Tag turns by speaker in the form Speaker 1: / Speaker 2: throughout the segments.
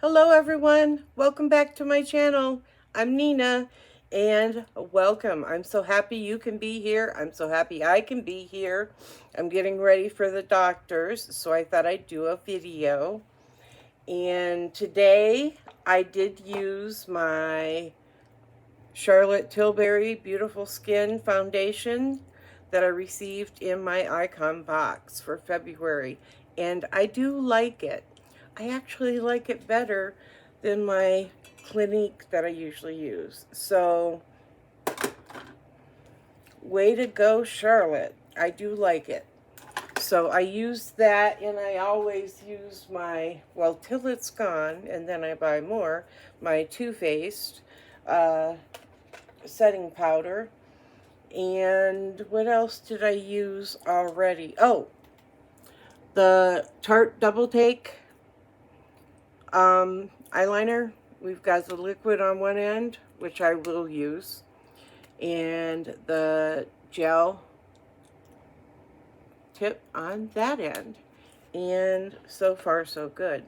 Speaker 1: Hello everyone, welcome back to my channel. I'm Nina and welcome. I'm so happy you can be here. I'm so happy I can be here. I'm getting ready for the doctors, so I thought I'd do a video. And today I did use my Charlotte Tilbury Beautiful Skin Foundation that I received in my icon box for February. And I do like it. I actually like it better than my Clinique that I usually use. So, way to go, Charlotte. I do like it. So I use that, and I always use my, well, till it's gone, and then I buy more, my Too Faced setting powder. And what else did I use already? Oh, the Tarte Double Take eyeliner. We've got the liquid on one end, which I will use, and the gel tip on that end. And so far, so good.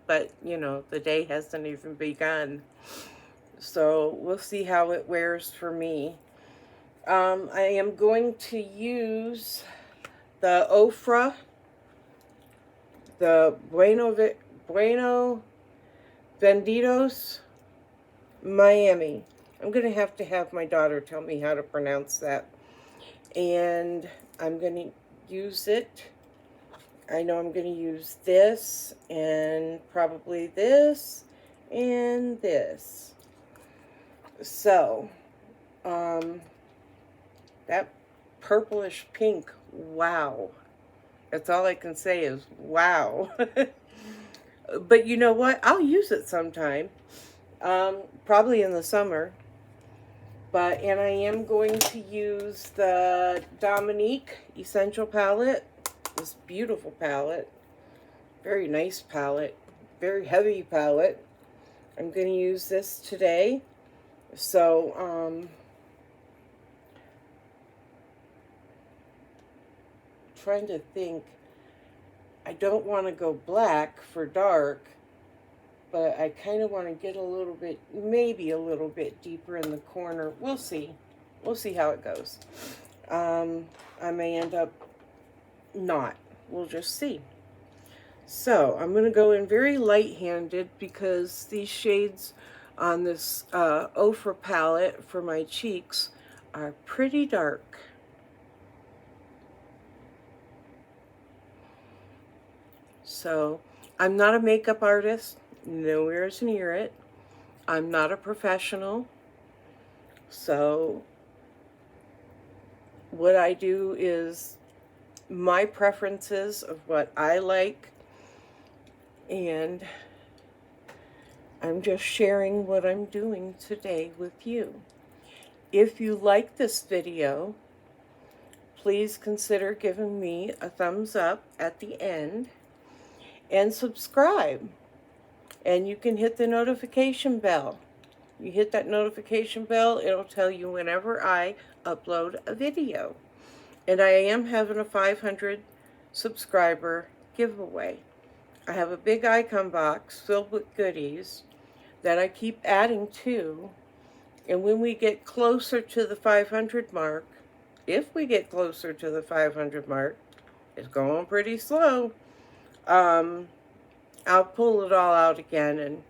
Speaker 1: But, you know, the day hasn't even begun. So we'll see how it wears for me. I am going to use the Ofra, the Bueno Benditos Miami. I'm going to have my daughter tell me how to pronounce that. And I'm going to use it. I know I'm going to use this and probably this and this. So, that purplish pink, wow. That's all I can say is wow. But you know what? I'll use it sometime. Probably in the summer. And I am going to use the Dominique Essential Palette. This beautiful palette. Very nice palette. Very heavy palette. I'm going to use this today. So, trying to think. I don't want to go black for dark, but I kind of want to get a little bit, maybe a little bit deeper in the corner. We'll see. We'll see how it goes. I may end up not. We'll just see. So I'm going to go in very light-handed because these shades on this Ofra palette for my cheeks are pretty dark. So I'm not a makeup artist, nowhere near it. I'm not a professional. So what I do is my preferences of what I like, and I'm just sharing what I'm doing today with you. If you like this video, please consider giving me a thumbs up at the end and subscribe. And you can hit the notification bell. You hit that notification bell, it'll tell you whenever I upload a video. And I am having a 500 subscriber giveaway. I have a big icon box filled with goodies that I keep adding to. And when we get closer to the 500 mark, if we get closer to the 500 mark, it's going pretty slow, I'll pull it all out again and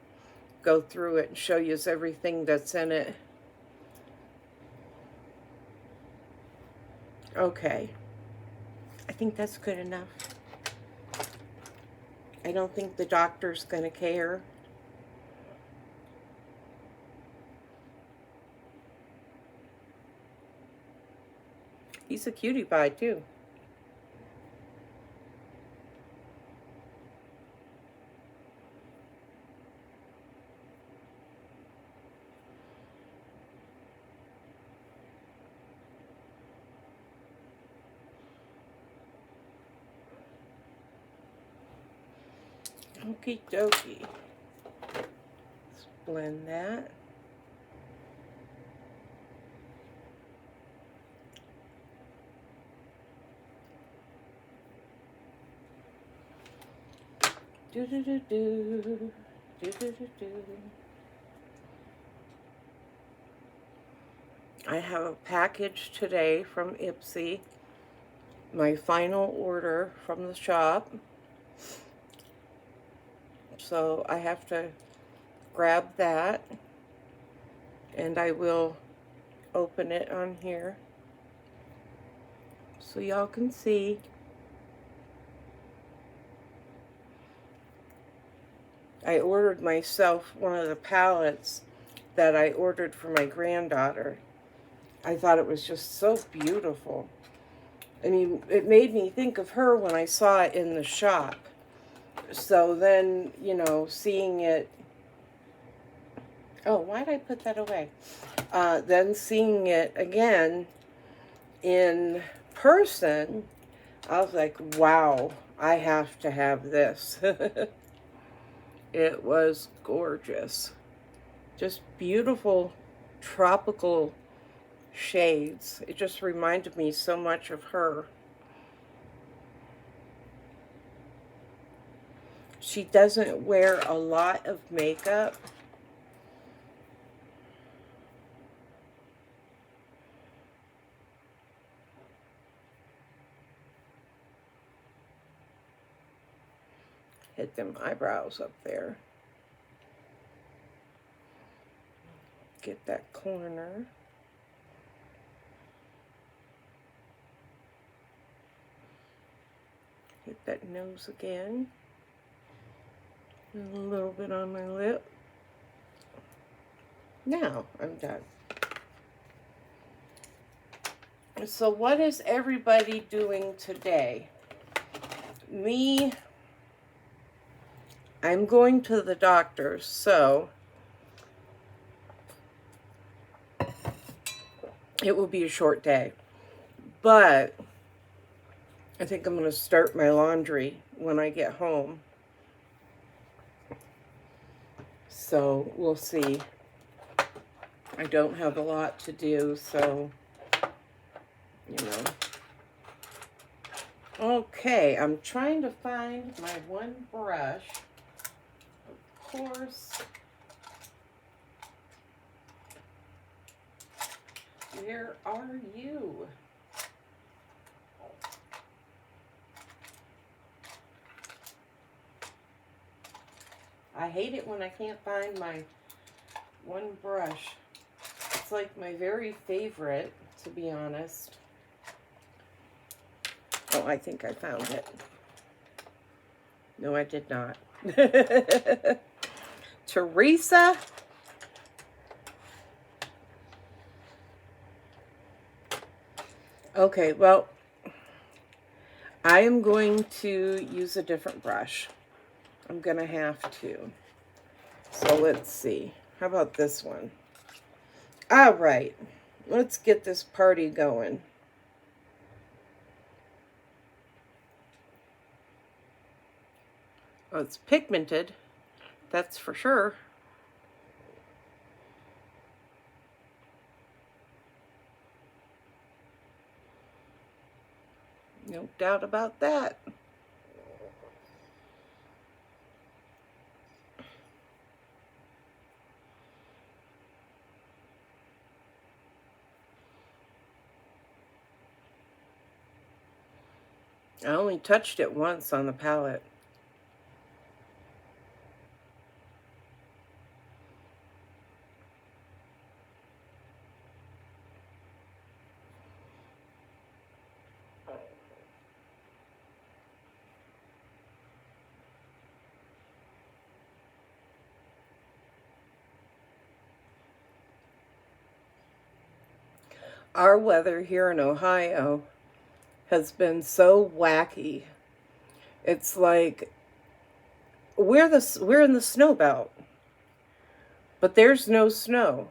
Speaker 1: go through it and show you everything that's in it. Okay. I think that's good enough. I don't think the doctor's going to care. He's a cutie pie, too. Okie dokie. Let's blend that. Do do do do. I have a package today from Ipsy, my final order from the shop. So I have to grab that, and I will open it on here so y'all can see. I ordered myself one of the palettes that I ordered for my granddaughter. I thought it was just so beautiful. I mean, it made me think of her when I saw it in the shop. So then, you know, seeing it... Oh, why did I put that away? Then seeing it again in person, I was like, wow, I have to have this. It was gorgeous. Just beautiful tropical shades. It just reminded me so much of her. She doesn't wear a lot of makeup. Hit them eyebrows up there. Get that corner. Hit that nose again. And a little bit on my lip. Now I'm done. So what is everybody doing today? Me, I'm going to the doctor's, so it will be a short day. But I think I'm going to start my laundry when I get home. So we'll see. I don't have a lot to do, so, you know. Okay, I'm trying to find my one brush. Of course. Where are you? I hate it when I can't find my one brush. It's like my very favorite, to be honest. Oh, I think I found it. No, I did not. Teresa? Okay, well, I am going to use a different brush. I'm going to have to. So let's see. How about this one? All right. Let's get this party going. Oh, it's pigmented. That's for sure. No doubt about that. I only touched it once on the palette. Our weather here in Ohio has been so wacky. It's like we're in the snow belt, but there's no snow.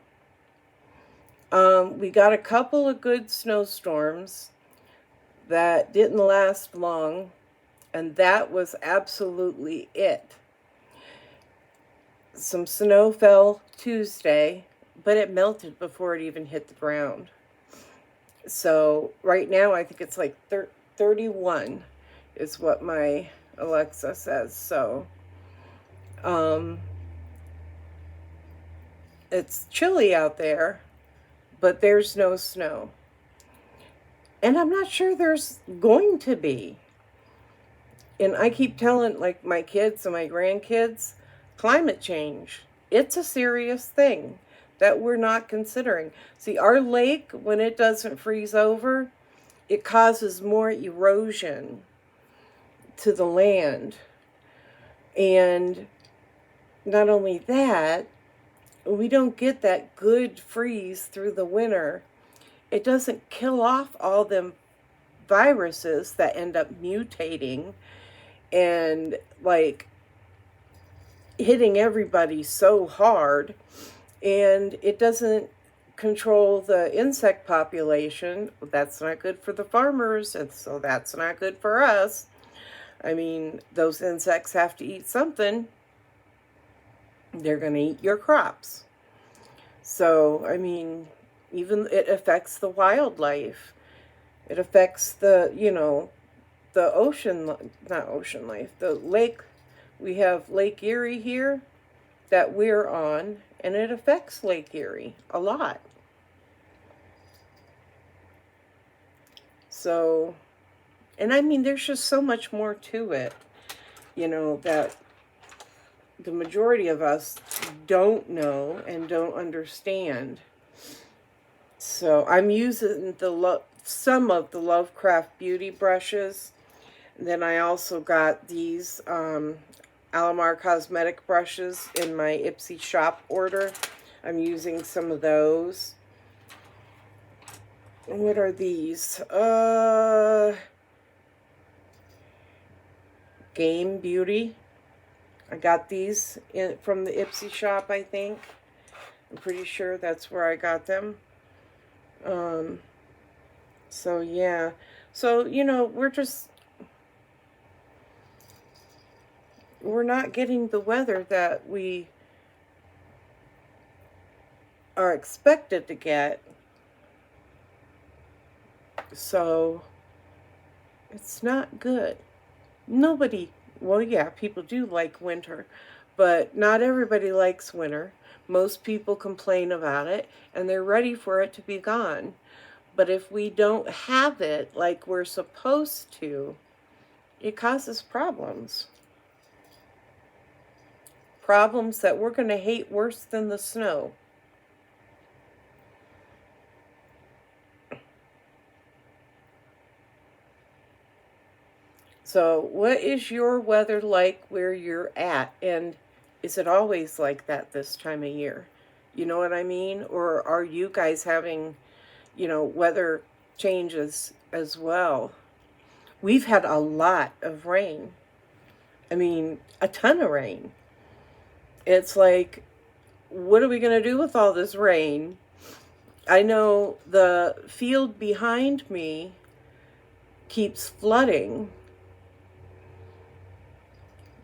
Speaker 1: We got a couple of good snowstorms that didn't last long, and that was absolutely it. Some snow fell Tuesday, but it melted before it even hit the ground. So right now I think it's like 31 is what my Alexa says. So It's chilly out there, but there's no snow. And I'm not sure there's going to be. And I keep telling, like, my kids and my grandkids, climate change, it's a serious thing that we're not considering. See, our lake, when it doesn't freeze over, it causes more erosion to the land. And not only that, we don't get that good freeze through the winter. It doesn't kill off all them viruses that end up mutating and like hitting everybody so hard, and it doesn't control the insect population. That's not good for the farmers, and so that's not good for us. I mean, those insects have to eat something. They're going to eat your crops. So, I mean, even it affects the wildlife. It affects the, the ocean, not ocean life, the lake. We have Lake Erie here that we're on, and it affects Lake Erie a lot. So, and I mean, there's just so much more to it, that the majority of us don't know and don't understand. So I'm using some of the Lovecraft Beauty brushes. And then I also got these Alamar Cosmetic brushes in my Ipsy shop order. I'm using some of those. What are these? Game Beauty. I got these from the Ipsy shop, I think. I'm pretty sure that's where I got them. So yeah. So, we're not getting the weather that we are expected to get. So it's not good. Nobody, well, yeah, people do like winter, but not everybody likes winter. Most people complain about it, and they're ready for it to be gone. But if we don't have it like we're supposed to, it causes problems. Problems that we're going to hate worse than the snow. So, what is your weather like where you're at? And is it always like that this time of year? You know what I mean? Or are you guys having, weather changes as well? We've had a lot of rain. I mean, a ton of rain. It's like, what are we going to do with all this rain? I know the field behind me keeps flooding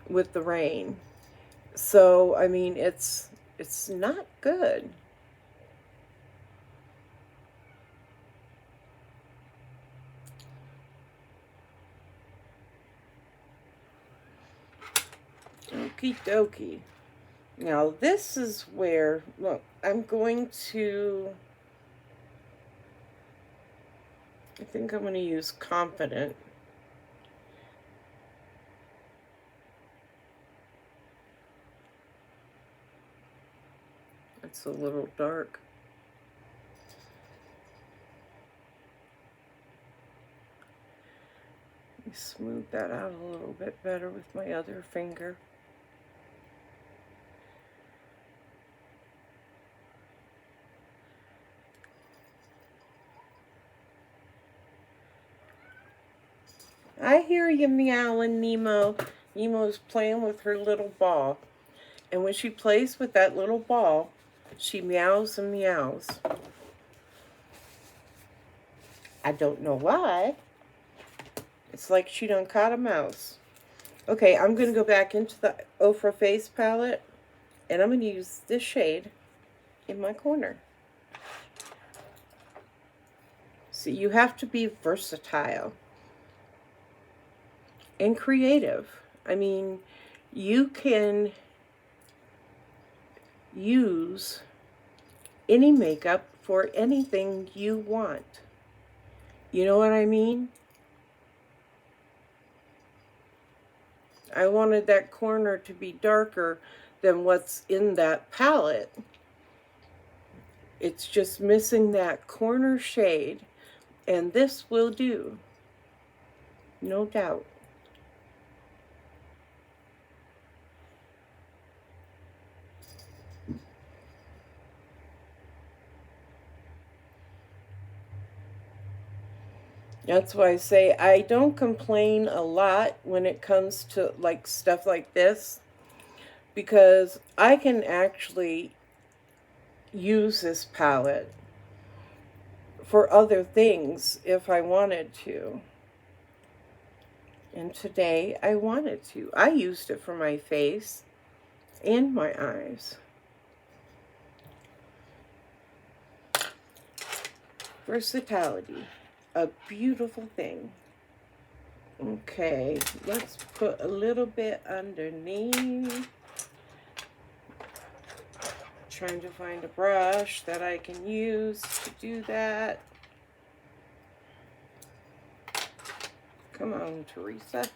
Speaker 1: with the rain. So, I mean, it's not good. Okie dokie. Now, this is where, look, I'm going to, I think I'm going to use Confident. It's a little dark. Let me smooth that out a little bit better with my other finger. I hear you meowing, Nemo. Nemo's playing with her little ball. And when she plays with that little ball, she meows and meows. I don't know why. It's like she done caught a mouse. Okay, I'm going to go back into the Ofra Face palette, and I'm going to use this shade in my corner. So you have to be versatile and creative. I mean, you can use any makeup for anything you want. You know what I mean? I wanted that corner to be darker than what's in that palette. It's just missing that corner shade, and this will do, no doubt. That's why I say I don't complain a lot when it comes to like stuff like this, because I can actually use this palette for other things if I wanted to. And today I wanted to. I used it for my face and my eyes. Versatility, a beautiful thing. Okay, let's put a little bit underneath. Trying to find a brush that I can use to do that. Come on, Teresa.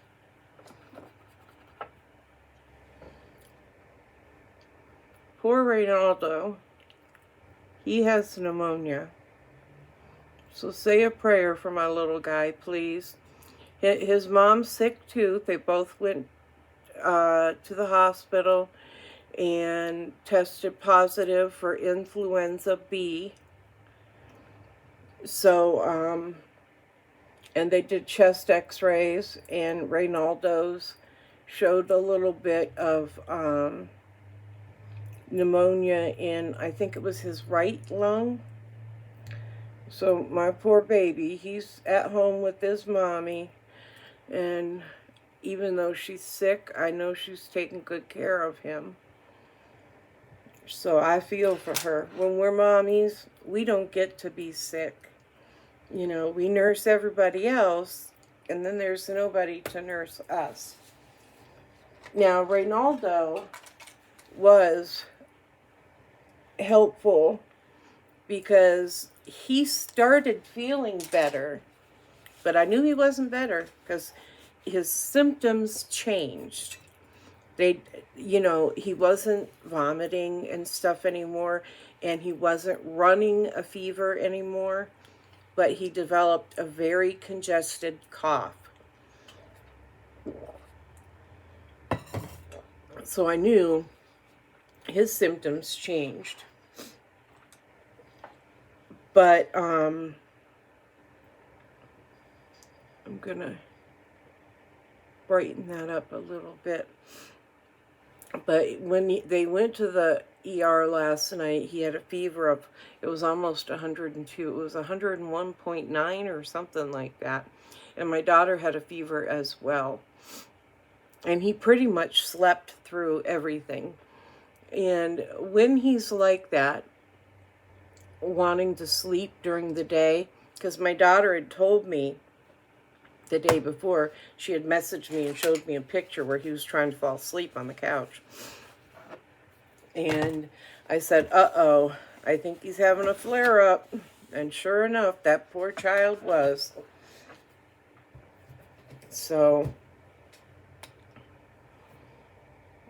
Speaker 1: Poor Reynaldo. He has pneumonia. So say a prayer for my little guy, please. His mom's sick too. They both went to the hospital and tested positive for influenza B. So, and they did chest x-rays, and Reynaldo's showed a little bit of pneumonia in, I think it was his right lung. So my poor baby, he's at home with his mommy, and even though she's sick, I know she's taking good care of him. So I feel for her. When we're mommies, we don't get to be sick. You know, we nurse everybody else, and then there's nobody to nurse us. Now, Reynaldo was helpful because he started feeling better, but I knew he wasn't better because his symptoms changed. He wasn't vomiting and stuff anymore, and he wasn't running a fever anymore, but he developed a very congested cough. So I knew his symptoms changed. But I'm gonna brighten that up a little bit. But when they went to the ER last night, he had a fever of, it was almost 102. It was 101.9 or something like that. And my daughter had a fever as well. And he pretty much slept through everything. And when he's like that, wanting to sleep during the day, because my daughter had told me the day before, she had messaged me and showed me a picture where he was trying to fall asleep on the couch. And I said, uh-oh, I think he's having a flare-up. And sure enough, that poor child was. So,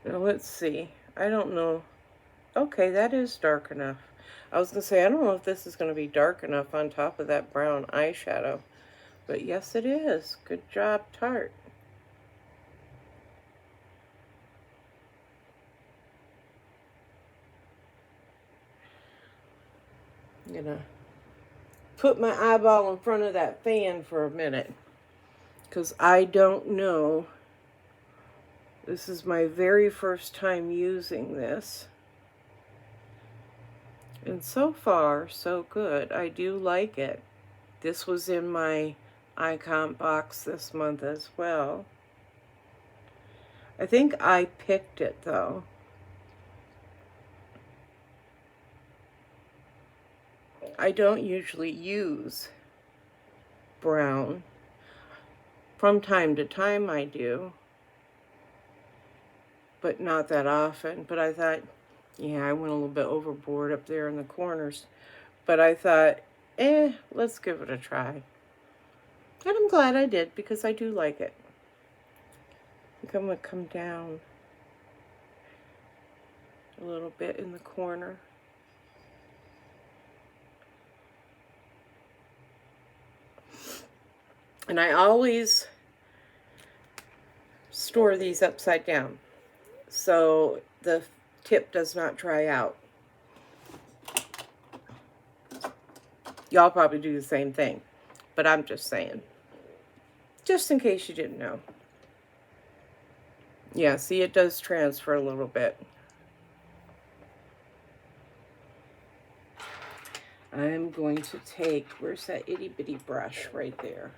Speaker 1: now let's see. I don't know. Okay, that is dark enough. I was going to say, I don't know if this is going to be dark enough on top of that brown eyeshadow. But yes, it is. Good job, Tarte. I'm going to put my eyeball in front of that fan for a minute, because I don't know. This is my very first time using this. And so far, so good. I do like it. This was in my icon box this month as well. I think I picked it though. I don't usually use brown. From time to time I do, but not that often. But I thought Yeah, I went a little bit overboard up there in the corners. But I thought, let's give it a try. And I'm glad I did because I do like it. I think I'm going to come down a little bit in the corner. And I always store these upside down so the tip does not dry out. Y'all probably do the same thing, but I'm just saying. Just in case you didn't know. Yeah, see, it does transfer a little bit. I'm going to take, where's that itty bitty brush right there?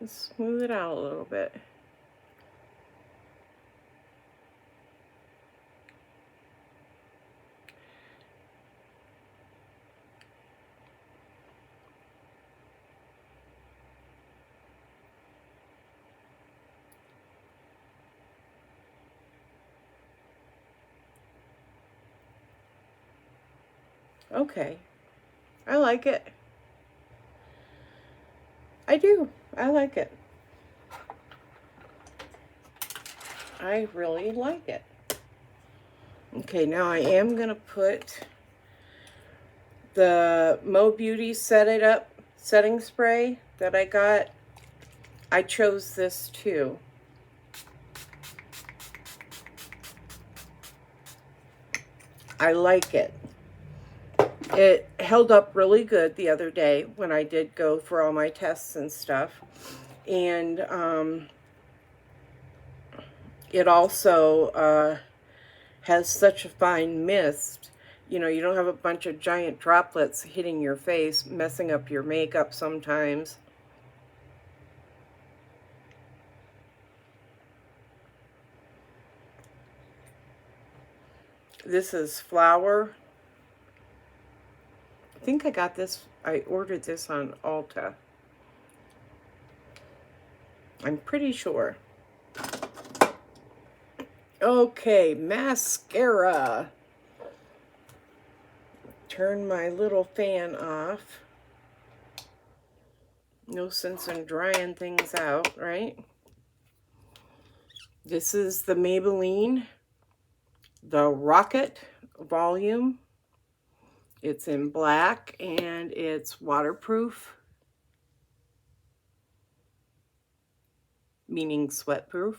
Speaker 1: Let's smooth it out a little bit. Okay, I like it. I do. I like it. I really like it. Okay, now I am going to put the Mo Beauty Set It Up setting spray that I got. I chose this too. I like it. It held up really good the other day when I did go for all my tests and stuff. And it also has such a fine mist. You know, you don't have a bunch of giant droplets hitting your face, messing up your makeup sometimes. This is Flower. I think I got this, I ordered this on Ulta. I'm pretty sure. Okay, mascara. Turn my little fan off. No sense in drying things out, right? This is the Maybelline, the Rocket Volume. It's in black and it's waterproof, meaning sweatproof.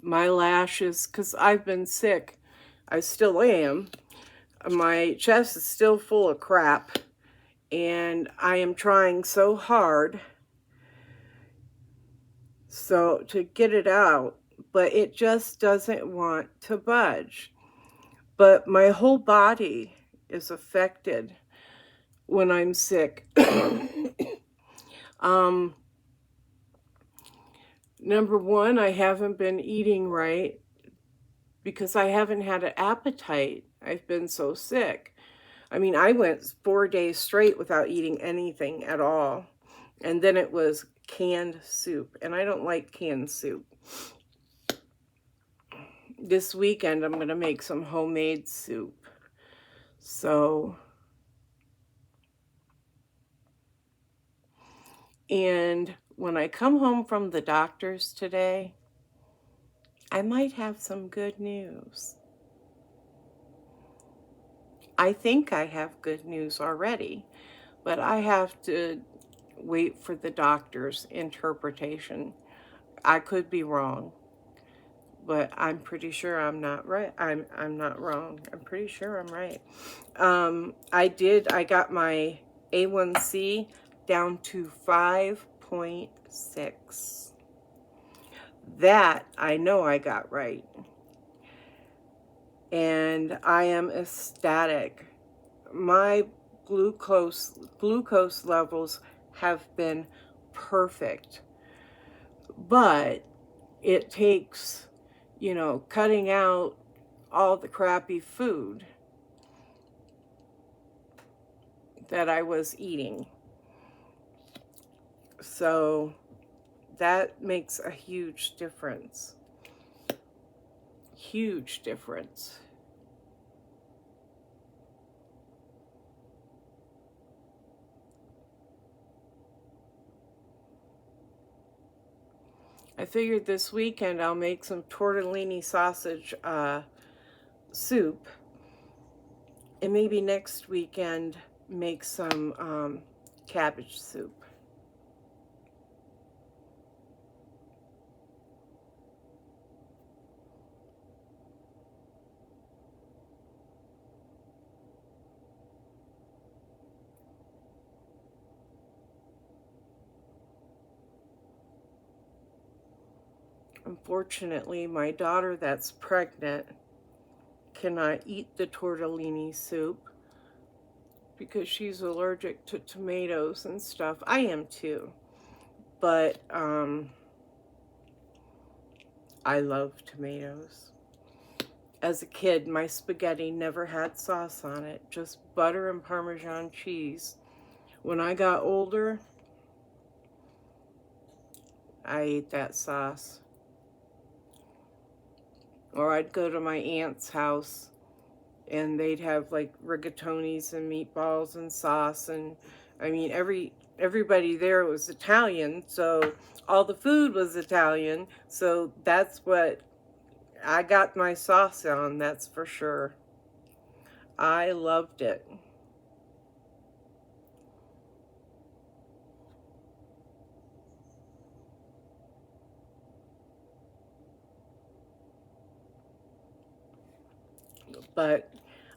Speaker 1: My lashes, because I've been sick, I still am. My chest is still full of crap, and I am trying so hard to get it out, but it just doesn't want to budge. But my whole body is affected when I'm sick. Number one, I haven't been eating right because I haven't had an appetite. I've been so sick. I mean, I went 4 days straight without eating anything at all. And then it was canned soup. And I don't like canned soup. This weekend, I'm going to make some homemade soup. So, and when I come home from the doctor's today, I might have some good news. I think I have good news already, but I have to wait for the doctor's interpretation. I could be wrong, but I'm pretty sure I'm not right. I'm not wrong. I'm pretty sure I'm right. I got my A1C down to 5.6. That I know I got right. And I am ecstatic. My glucose levels have been perfect But it takes, you know, cutting out all the crappy food that I was eating. So that makes a huge difference. Huge difference. I figured this weekend I'll make some tortellini sausage soup, and maybe next weekend make some cabbage soup. Unfortunately, my daughter that's pregnant cannot eat the tortellini soup because she's allergic to tomatoes and stuff. I am too. But I love tomatoes. As a kid, my spaghetti never had sauce on it, just butter and Parmesan cheese. When I got older, I ate that sauce. Or I'd go to my aunt's house and they'd have like rigatonis and meatballs and sauce, and I mean everybody there was Italian, so all the food was Italian, so that's what I got my sauce on, that's for sure. I loved it. But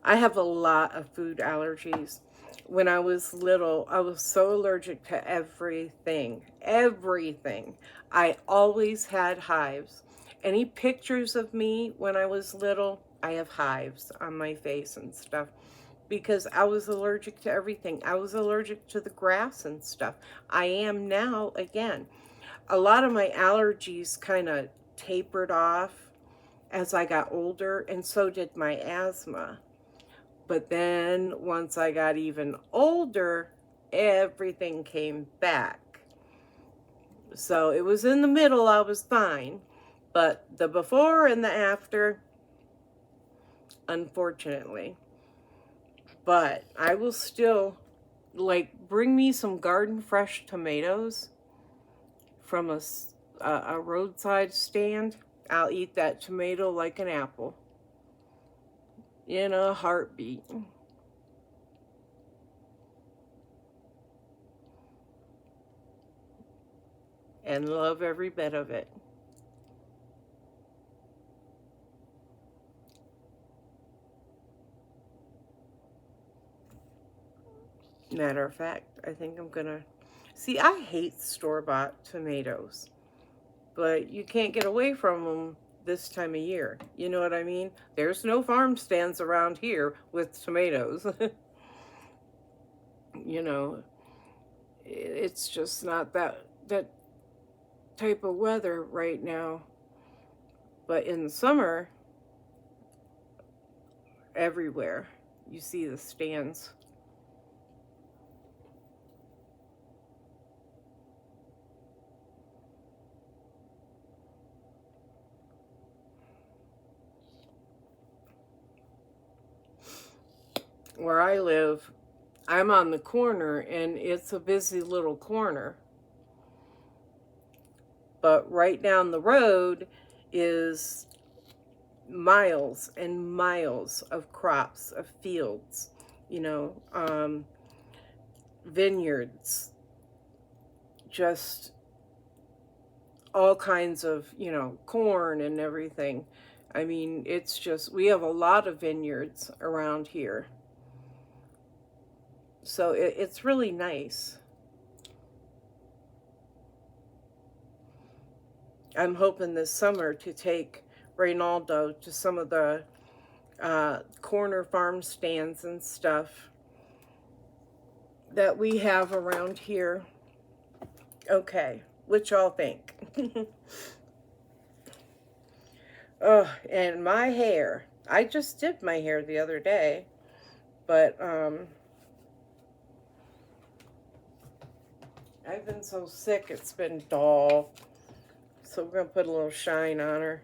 Speaker 1: I have a lot of food allergies. When I was little, I was so allergic to everything. Everything. I always had hives. Any pictures of me when I was little, I have hives on my face and stuff because I was allergic to everything. I was allergic to the grass and stuff. I am now again. A lot of my allergies kind of tapered off as I got older, and so did my asthma. But then once I got even older, everything came back. So it was in the middle, I was fine. But the before and the after, unfortunately. But I will still, like, bring me some garden fresh tomatoes from a roadside stand. I'll eat that tomato like an apple in a heartbeat. And love every bit of it. Matter of fact, I think I'm gonna... See, I hate store-bought tomatoes, but you can't get away from them this time of year. You know what I mean? There's no farm stands around here with tomatoes. You know, it's just not that type of weather right now. But in the summer, everywhere you see the stands. Where I live, I'm on the corner and it's a busy little corner. But right down the road is miles and miles of crops, of fields, you know, vineyards, just all kinds of, you know, corn and everything. I mean, it's just, we have a lot of vineyards around here. So it's really nice. I'm hoping this summer to take Reynaldo to some of the corner farm stands and stuff that we have around here. Okay, what y'all think? Oh, and my hair. I just did my hair the other day, but I've been so sick it's been dull. So we're going to put a little shine on her.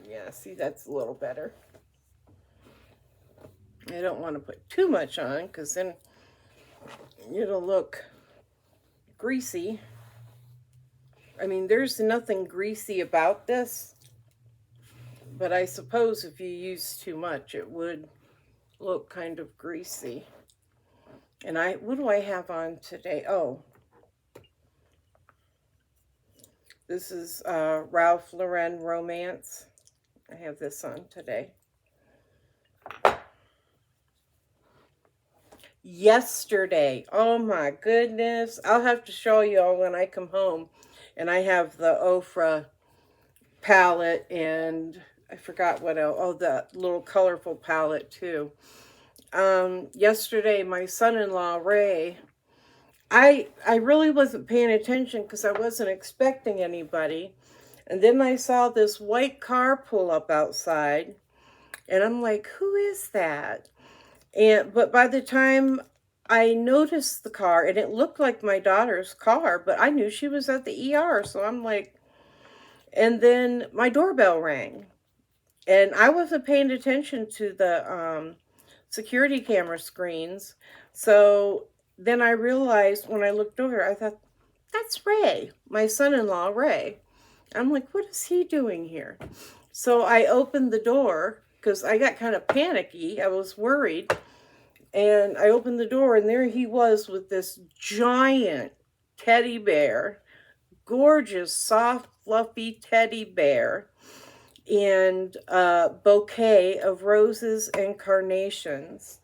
Speaker 1: Yeah, see, that's a little better. I don't want to put too much on because then it'll look greasy. I mean, there's nothing greasy about this, but I suppose if you use too much, it would look kind of greasy. And what do I have on today? Oh, this is Ralph Lauren Romance. I have this on today. Yesterday, oh my goodness, I'll have to show y'all when I come home. And I have the Ofra palette, and I forgot what else. Oh, the little colorful palette too. Yesterday, my son-in-law, Ray, I really wasn't paying attention because I wasn't expecting anybody. And then I saw this white car pull up outside, and I'm like, who is that? But by the time I noticed the car, and it looked like my daughter's car, but I knew she was at the ER, so I'm like, and then my doorbell rang, and I wasn't paying attention to the security camera screens. So then I realized when I looked over, I thought, that's Ray, my son-in-law, Ray. I'm like, what is he doing here? So I opened the door because I got kind of panicky. I was worried. And I opened the door, and there he was with this giant teddy bear, gorgeous, soft, fluffy teddy bear, and a bouquet of roses and carnations.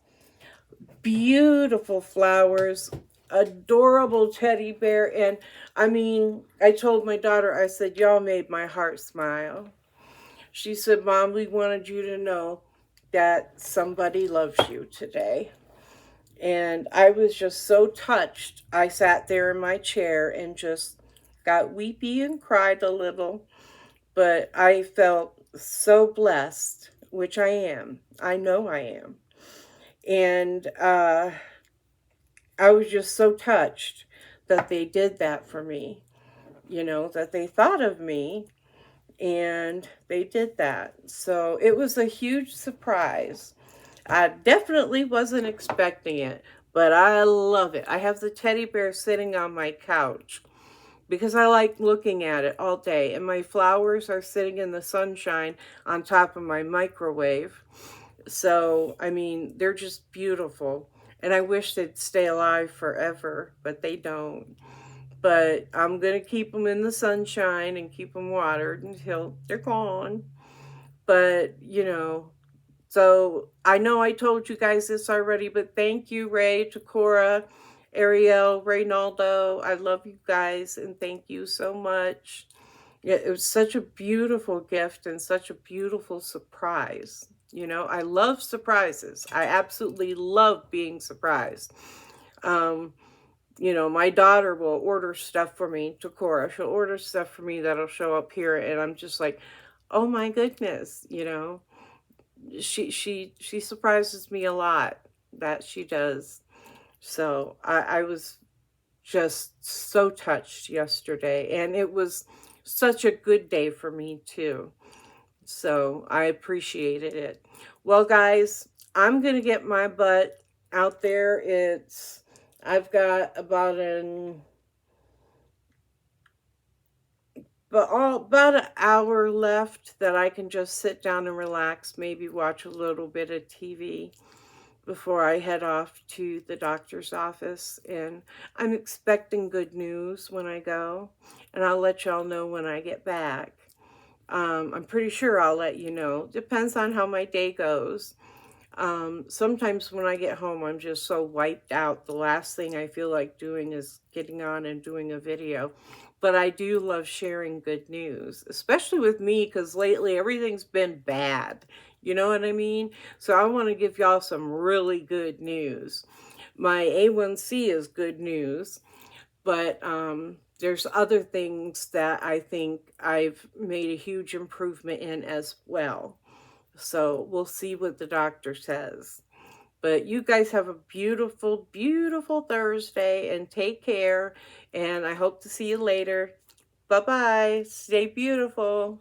Speaker 1: Beautiful flowers, adorable teddy bear. And I mean, I told my daughter, I said, y'all made my heart smile. She said, Mom, we wanted you to know that somebody loves you today. And I was just so touched. I sat there in my chair and just got weepy and cried a little. But I felt so blessed, which I am. I know I am. And I was just so touched that they did that for me. You know, that they thought of me and they did that. So it was a huge surprise. I definitely wasn't expecting it, but I love it. I have the teddy bear sitting on my couch because I like looking at it all day. And my flowers are sitting in the sunshine on top of my microwave. So, I mean, they're just beautiful. And I wish they'd stay alive forever, but they don't. But I'm going to keep them in the sunshine and keep them watered until they're gone. But, you know, so I know I told you guys this already, but thank you, Ray, Takora, Ariel, Reynaldo. I love you guys, and thank you so much. Yeah, it was such a beautiful gift and such a beautiful surprise. You know, I love surprises. I absolutely love being surprised. You know, my daughter will order stuff for me, Takora. She'll order stuff for me that'll show up here, and I'm just like, oh my goodness, you know. She surprises me a lot, that she does. So I was just so touched yesterday, and it was such a good day for me too. So I appreciated it. Well, guys, I'm gonna get my butt out there. I've got about an hour left that I can just sit down and relax, maybe watch a little bit of TV before I head off to the doctor's office. And I'm expecting good news when I go, and I'll let y'all know when I get back. I'm pretty sure I'll let you know. Depends on how my day goes. Sometimes when I get home, I'm just so wiped out. The last thing I feel like doing is getting on and doing a video. But I do love sharing good news, especially with me, because lately everything's been bad. You know what I mean? So I want to give y'all some really good news. My A1C is good news, but there's other things that I think I've made a huge improvement in as well. So we'll see what the doctor says. But you guys have a beautiful, beautiful Thursday and take care. And I hope to see you later. Bye-bye. Stay beautiful.